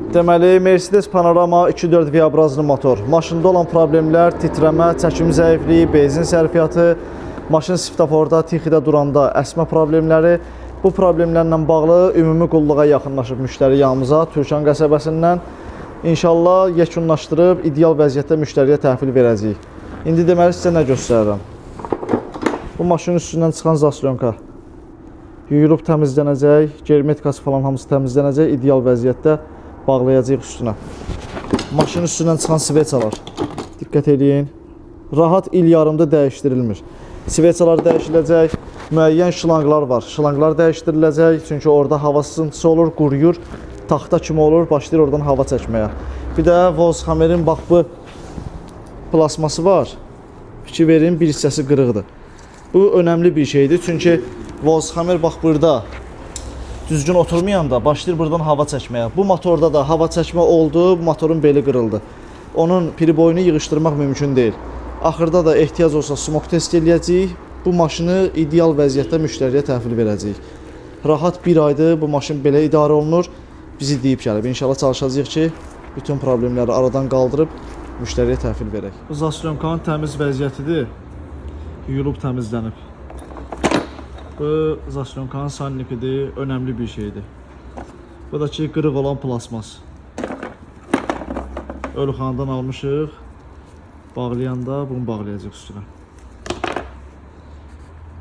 Deməli, Mercedes Panorama 2.4 V-abrazlı motor. Maşında olan problemlər, titrəmə, çəkim zəifliyi, benzin sərfiyyatı, maşın svetoforda, tixidə duranda əsmə problemləri. Bu problemlərlə bağlı ümumi qulluğa yaxınlaşıb müştəri yanımıza Türkan qəsəbəsindən. İnşallah yekunlaşdırıb ideal vəziyyətdə müştəriyə təhvil verəcəyik. İndi deməli sizə nə göstərirəm? Bu maşının üstündən çıxan zaslonka yuyulub təmizlənəcək, germetikası falan hamısı təmizlənəcək, ideal vəziyyətdə bağlayacağıq üstünə. Maşının üstündən çıxan sveçalar, diqqət edin, rahat il yarımda dəyişdirilmir. Sveçalar dəyişiləcək, müəyyən şlanqlar var, şlanqlar dəyişdiriləcək, çünki orada hava sızıntısı olur, quruyur, taxta kimi olur, başlayır oradan hava çəkməyə. Bir də Vozhamerin bax bu plasması var, fikir verin, bir hissəsi qırıqdır. Bu önəmli bir şeydir, çünki Vozhamer bax burada düzgün oturmayanda başlayır buradan hava çəkməyə. Bu motorda da hava çəkmə oldu, bu motorun beli qırıldı. Onun piri boyunu yığışdırmaq mümkün deyil. Axırda da ehtiyac olsa smog test eləyəcəyik. Bu maşını ideal vəziyyətdə müştəriyə təhvil verəcəyik. Rahat bir aydır bu maşın belə idarə olunur. Bizi deyib gəlib. İnşallah çalışacağıq ki, bütün problemləri aradan qaldırıb müştəriyə təhvil verək. Bu zaslonkanın təmiz vəziyyətidir. Yuyulub təmizlənib. Bu zaslonkanın sannikidir, önəmli bir şeydir. Bu da ki, qırıq olan plasmas. Ölüxanadan almışıq. Bağlayanda bunu bağlayacaq üstünə.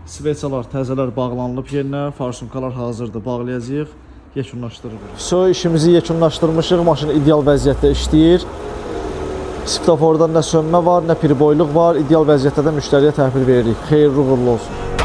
Sveçalar, təzələr bağlanılıb yerinə, farsunkalar hazırdır, bağlayacaq, yekunlaşdırırıq. İşimizi yekunlaşdırmışıq, maşın ideal vəziyyətdə işləyir. Svetoforda nə sönmə var, nə piriboyluq var, ideal vəziyyətdə də müştəriyə təhvil veririk. Xeyirli uğurlu olsun.